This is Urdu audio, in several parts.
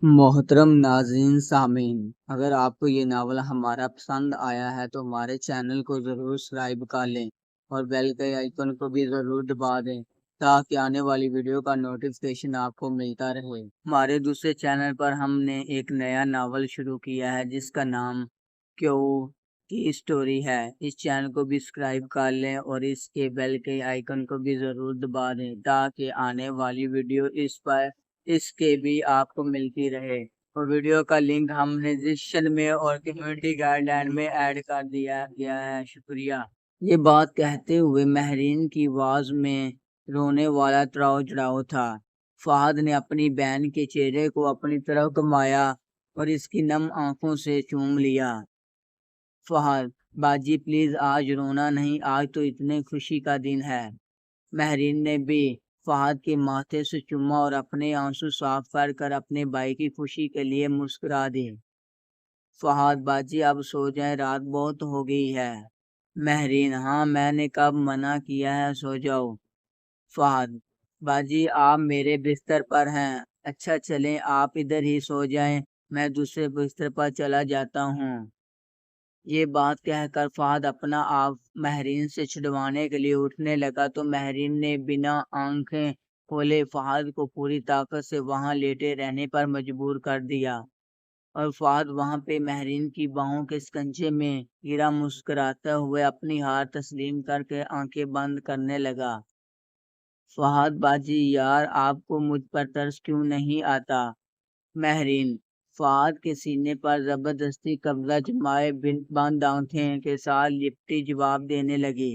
محترم ناظرین سامعین، اگر آپ کو یہ ناول ہمارا پسند آیا ہے تو ہمارے چینل کو ضرور سبسکرائب کر لیں اور بیل کے آئیکن کو بھی ضرور دبا دیں تاکہ آنے والی ویڈیو کا نوٹیفیکیشن آپ کو ملتا رہے۔ ہمارے دوسرے چینل پر ہم نے ایک نیا ناول شروع کیا ہے جس کا نام کیو کی اسٹوری ہے۔ اس چینل کو بھی سبسکرائب کر لیں اور اس کے بیل کے آئیکن کو بھی ضرور دبا دیں تاکہ آنے والی ویڈیو اس کے بھی آپ کو ملتی رہے، اور ویڈیو کا لنک ہم نے ڈسکرپشن میں اور کمیونٹی گائیڈ لائن میں ایڈ کر دیا گیا ہے۔ شکریہ۔ یہ بات کہتے ہوئے مہرین کی آواز میں رونے والا تراؤ چڑاؤ تھا۔ فہد نے اپنی بہن کے چہرے کو اپنی طرف گھمایا اور اس کی نم آنکھوں سے چوم لیا۔ فہد: باجی پلیز آج رونا نہیں، آج تو اتنے خوشی کا دن ہے۔ مہرین نے بھی فہد کے ماتھے سے چوما اور اپنے آنسو صاف کر کر اپنے بھائی کی خوشی کے لیے مسکرا دی۔ فہد: باجی اب سو جائیں، رات بہت ہو گئی ہے۔ مہرین: ہاں میں نے کب منع کیا ہے، سو جاؤ۔ فہد: باجی آپ میرے بستر پر ہیں، اچھا چلیں آپ ادھر ہی سو جائیں، میں دوسرے بستر پر چلا جاتا ہوں۔ یہ بات کہہ کر فہد اپنا آپ مہرین سے چھڑوانے کے لیے اٹھنے لگا تو مہرین نے بنا آنکھیں کھولے فہد کو پوری طاقت سے وہاں لیٹے رہنے پر مجبور کر دیا، اور فہد وہاں پہ مہرین کی باہوں کے سکنجے میں گرا مسکراتا ہوئے اپنی ہار تسلیم کر کے آنکھیں بند کرنے لگا۔ فہد: باجی یار آپ کو مجھ پر ترس کیوں نہیں آتا؟ مہرین فہد کے سینے پر زبردستی قبضہ جمائے بند آنکھیں کے ساتھ لپٹی جواب دینے لگی۔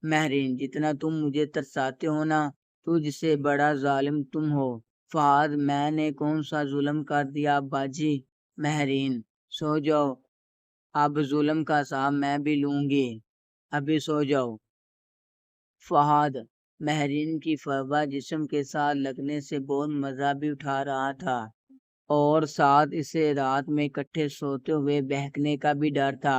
مہرین: جتنا تم مجھے ترساتے ہو نا، تجھ سے بڑا ظالم تم ہو۔ فہد: میں نے کون سا ظلم کر دیا باجی؟ مہرین: سو جاؤ، اب ظلم کا حساب میں بھی لوں گی، ابھی سو جاؤ۔ فہد مہرین کی فربہ جسم کے ساتھ لگنے سے بہت مزہ بھی اٹھا رہا تھا اور ساتھ اسے رات میں اکٹھے سوتے ہوئے بہکنے کا بھی ڈر تھا،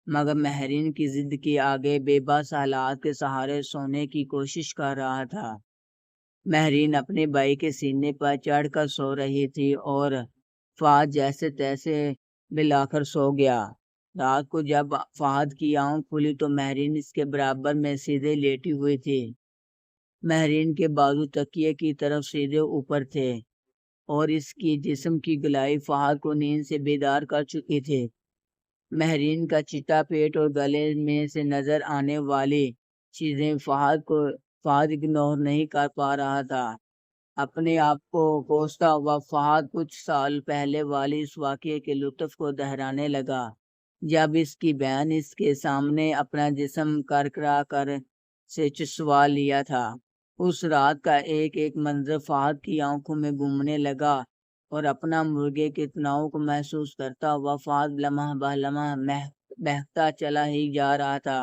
مگر مہرین کی ضد کے آگے بے بس حالات کے سہارے سونے کی کوشش کر رہا تھا۔ مہرین اپنے بھائی کے سینے پر چڑھ کر سو رہی تھی اور فہد جیسے تیسے ملا کر سو گیا۔ رات کو جب فہد کی آنکھ کھلی تو مہرین اس کے برابر میں سیدھے لیٹی ہوئی تھی۔ مہرین کے بازو تکیے کی طرف سیدھے اوپر تھے اور اس کی جسم کی گلائی فہد کو نیند سے بیدار کر چکی تھی۔ مہرین کا چٹا پیٹ اور گلے میں سے نظر آنے والی چیزیں فہد اگنور نہیں کر پا رہا تھا۔ اپنے آپ کو کوستا ہوا فہد کچھ سال پہلے والے اس واقعے کے لطف کو دہرانے لگا جب اس کی بہن اس کے سامنے اپنا جسم کرکرا کر سے چسوا لیا تھا۔ اس رات کا ایک ایک منظر فہد کی آنکھوں میں گھومنے لگا اور اپنا مرغے کے تناؤ کو محسوس کرتا ہوا فہد لمحہ بہ لمحہ بہتا چلا ہی جا رہا تھا۔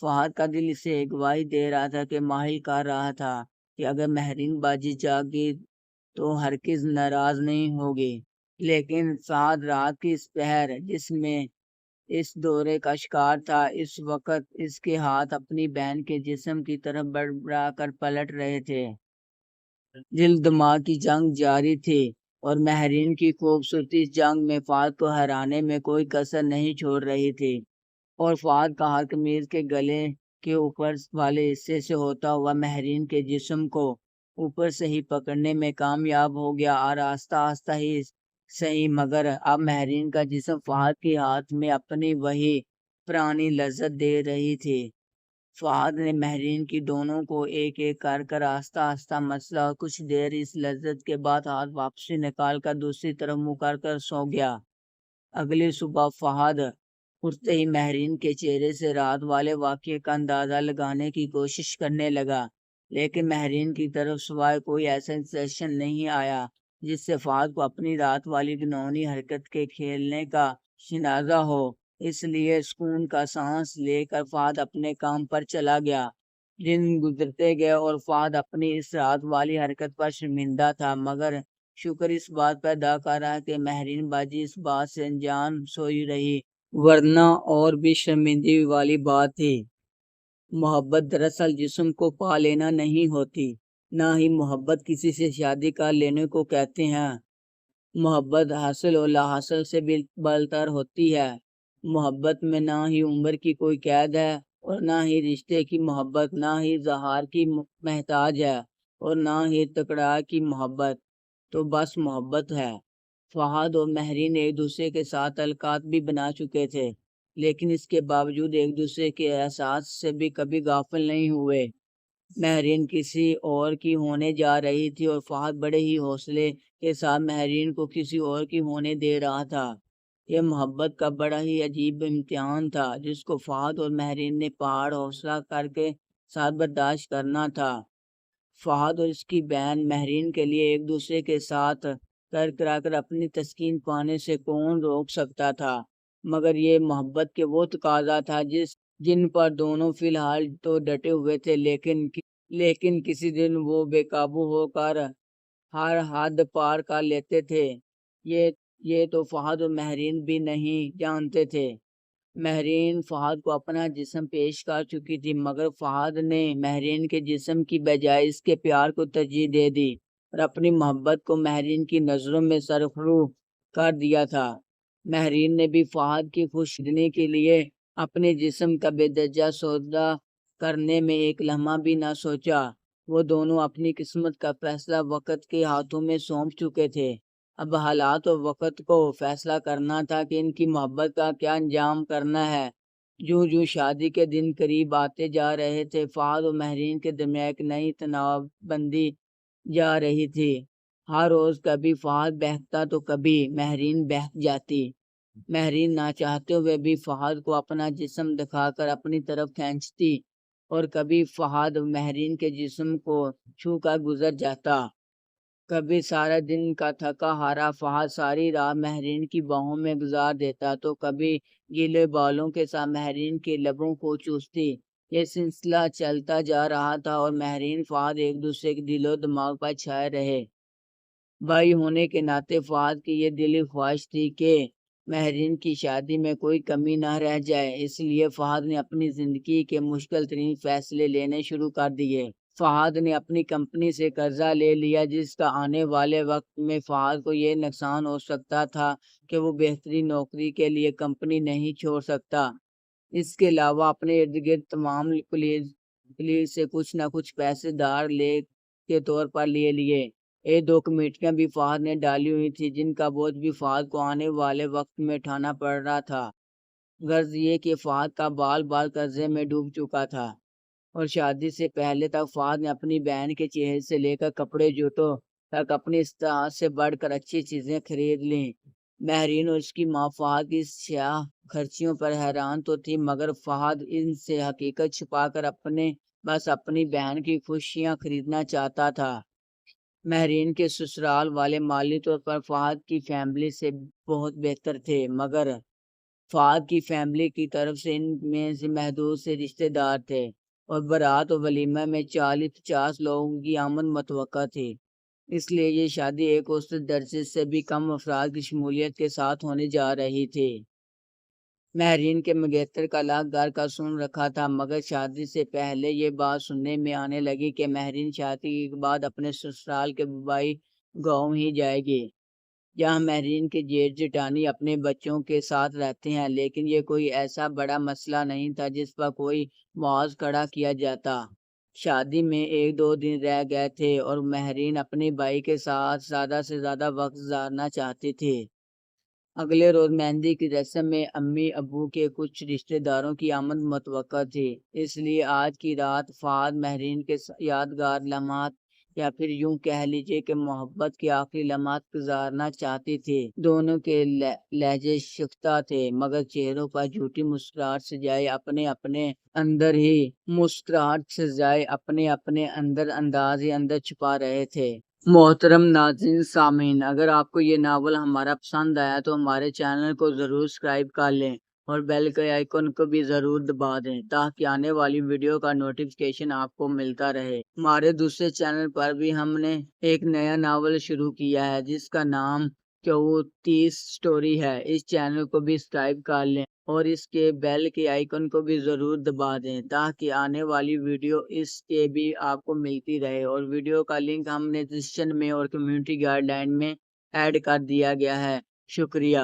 فہد کا دل اسے گواہی دے رہا تھا کہ ماہل کر رہا تھا کہ اگر مہرین باجی جاگی تو ہرگز ناراض نہیں ہوگی، لیکن فہد رات کی اس پہر جس میں اس دورے کا شکار تھا، اس وقت اس کے ہاتھ اپنی بہن کے جسم کی طرف بڑھا کر پلٹ رہے تھے۔ دل دماغ کی جنگ جاری تھی اور مہرین کی خوبصورتی اس جنگ میں فہد کو ہرانے میں کوئی کسر نہیں چھوڑ رہی تھی، اور فہد کا ہاتھ قمیض کے گلے کے اوپر والے حصے سے ہوتا ہوا مہرین کے جسم کو اوپر سے ہی پکڑنے میں کامیاب ہو گیا، اور آہستہ آہستہ ہی صحیح مگر اب مہرین کا جسم فہد کے ہاتھ میں اپنی وہی پرانی لذت دے رہی تھی۔ فہد نے مہرین کی دونوں کو ایک ایک کر کر آہستہ آہستہ مسلا اور کچھ دیر اس لذت کے بعد ہاتھ واپسی نکال کر دوسری طرف منہ کر سو گیا۔ اگلی صبح فہد اٹھتے ہی مہرین کے چہرے سے رات والے واقعے کا اندازہ لگانے کی کوشش کرنے لگا، لیکن مہرین کی طرف سوائے کوئی ایسا انسٹرکشن نہیں آیا جس سے فہد کو اپنی رات والی گنہونی حرکت کے کھیلنے کا شنازہ ہو۔ اس لیے سکون کا سانس لے کر فہد اپنے کام پر چلا گیا۔ دن گزرتے گئے اور فہد اپنی اس رات والی حرکت پر شرمندہ تھا، مگر شکر اس بات پر ادا کر رہا کہ مہرین باجی اس بات سے انجان سوئی رہی، ورنہ اور بھی شرمندگی والی بات تھی۔ محبت دراصل جسم کو پا لینا نہیں ہوتی، نہ ہی محبت کسی سے شادی کر لینے کو کہتے ہیں۔ محبت حاصل اور لا حاصل سے بھی بالتر ہوتی ہے۔ محبت میں نہ ہی عمر کی کوئی قید ہے اور نہ ہی رشتے کی محبت، نہ ہی اظہار کی محتاج ہے اور نہ ہی تکرار کی محبت، تو بس محبت ہے۔ فہد اور مہرین ایک دوسرے کے ساتھ تعلقات بھی بنا چکے تھے، لیکن اس کے باوجود ایک دوسرے کے احساس سے بھی کبھی غافل نہیں ہوئے۔ مہرین کسی اور کی ہونے جا رہی تھی اور فہد بڑے ہی حوصلے کے ساتھ مہرین کو کسی اور کی ہونے دے رہا تھا۔ یہ محبت کا بڑا ہی عجیب امتحان تھا جس کو فہد اور مہرین نے پہاڑ حوصلہ کر کے ساتھ برداشت کرنا تھا۔ فہد اور اس کی بہن مہرین کے لیے ایک دوسرے کے ساتھ کرا کر اپنی تسکین پانے سے کون روک سکتا تھا، مگر یہ محبت کے وہ تقاضا تھا جن پر دونوں فی الحال تو ڈٹے ہوئے تھے، لیکن کسی دن وہ بے قابو ہو کر ہر حد پار کر لیتے تھے۔ یہ تو فہد اور مہرین بھی نہیں جانتے تھے۔ مہرین فہد کو اپنا جسم پیش کر چکی تھی، مگر فہد نے مہرین کے جسم کی بجائے اس کے پیار کو ترجیح دے دی اور اپنی محبت کو مہرین کی نظروں میں سرخرو کر دیا تھا۔ مہرین نے بھی فہد کی خوشنودی کے لیے اپنے جسم کا بے درجہ سودا کرنے میں ایک لمحہ بھی نہ سوچا۔ وہ دونوں اپنی قسمت کا فیصلہ وقت کے ہاتھوں میں سونپ چکے تھے۔ اب حالات اور وقت کو فیصلہ کرنا تھا کہ ان کی محبت کا کیا انجام کرنا ہے۔ جو شادی کے دن قریب آتے جا رہے تھے، فہد اور مہرین کے درمیان ایک نئی تناؤ بندی جا رہی تھی۔ ہر روز کبھی فہد بہکتا تو کبھی مہرین بہک جاتی۔ مہرین نہ چاہتے ہوئے بھی فہد کو اپنا جسم دکھا کر اپنی طرف کھینچتی اور کبھی فہد مہرین کے جسم کو چھو کر گزر جاتا۔ کبھی سارا دن کا تھکا ہارا فہد ساری رات مہرین کی باہوں میں گزار دیتا تو کبھی گیلے بالوں کے ساتھ مہرین کے لبوں کو چوستی۔ یہ سلسلہ چلتا جا رہا تھا اور مہرین فہد ایک دوسرے کے دل و دماغ پر چھائے رہے۔ بھائی ہونے کے ناطے فہد کی یہ دلی خواہش تھی کہ مہرین کی شادی میں کوئی کمی نہ رہ جائے، اس لیے فہد نے اپنی زندگی کے مشکل ترین فیصلے لینے شروع کر دیے۔ فہد نے اپنی کمپنی سے قرضہ لے لیا، جس کا آنے والے وقت میں فہد کو یہ نقصان ہو سکتا تھا کہ وہ بہترین نوکری کے لیے کمپنی نہیں چھوڑ سکتا۔ اس کے علاوہ اپنے ارد گرد تمام کلیگ سے کچھ نہ کچھ پیسے دھار لے کے طور پر لیے۔ ایک دو کمیٹیاں بھی فہد نے ڈالی ہوئی تھی جن کا بوجھ بھی فہد کو آنے والے وقت میں اٹھانا پڑ رہا تھا۔ غرض یہ کہ فہد کا بال قرضے میں ڈوب چکا تھا اور شادی سے پہلے تک فہد نے اپنی بہن کے چہرے سے لے کر کپڑے جوتوں تک اپنی استطاعت سے بڑھ کر اچھی چیزیں خرید لیں۔ مہرین اور اس کی ماں فہد کی سیاہ خرچیوں پر حیران تو تھی، مگر فہد ان سے حقیقت چھپا کر بس اپنی بہن کی خوشیاں خریدنا چاہتا تھا۔ مہرین کے سسرال والے مالی طور پر فہد کی فیملی سے بہت بہتر تھے، مگر فہد کی فیملی کی طرف سے ان میں سے محدود سے رشتے دار تھے اور بارات اور ولیمہ میں 40-50 لوگوں کی آمد متوقع تھی۔ اس لیے یہ شادی ایک اوسط درجے سے بھی کم افراد کی شمولیت کے ساتھ ہونے جا رہی تھی۔ مہرین کے منگیتر کا لاکھ گھر کا سن رکھا تھا، مگر شادی سے پہلے یہ بات سننے میں آنے لگی کہ مہرین شادی کے بعد اپنے سسرال کے وبائی گاؤں ہی جائے گی، جہاں مہرین کے جیٹھ جیٹھانی اپنے بچوں کے ساتھ رہتے ہیں۔ لیکن یہ کوئی ایسا بڑا مسئلہ نہیں تھا جس پر کوئی معاذ کھڑا کیا جاتا۔ شادی میں 1-2 دن رہ گئے تھے اور مہرین اپنے بھائی کے ساتھ زیادہ سے زیادہ وقت گزارنا چاہتی تھی۔ اگلے روز مہندی کی رسم میں امی ابو کے کچھ رشتہ داروں کی آمد متوقع تھی، اس لیے آج کی رات فہد مہرین کے یادگار لمحات یا پھر یوں کہہ لیجیے کہ محبت کے آخری لمحات گزارنا چاہتی تھی۔ دونوں کے لہجے شکستہ تھے، مگر چہروں پر جھوٹی مسکراہٹ سجائے اپنے اندر انداز ہی اندر چھپا رہے تھے۔ محترم ناظرین سامعین، اگر آپ کو یہ ناول ہمارا پسند آیا تو ہمارے چینل کو ضرور سبسکرائب کر لیں اور بیل کے آئیکن کو بھی ضرور دبا دیں تاکہ آنے والی ویڈیو کا نوٹیفیکیشن آپ کو ملتا رہے۔ ہمارے دوسرے چینل پر بھی ہم نے ایک نیا ناول شروع کیا ہے جس کا نام کیو 30 سٹوری ہے۔ اس چینل کو بھی سبسکرائب کر لیں اور اس کے بیل کے آئیکن کو بھی ضرور دبا دیں تاکہ آنے والی ویڈیو اس کے بھی آپ کو ملتی رہے، اور ویڈیو کا لنک ہم نے ڈسکرپشن میں اور کمیونٹی گائیڈ لائن میں ایڈ کر دیا گیا ہے۔ شکریہ۔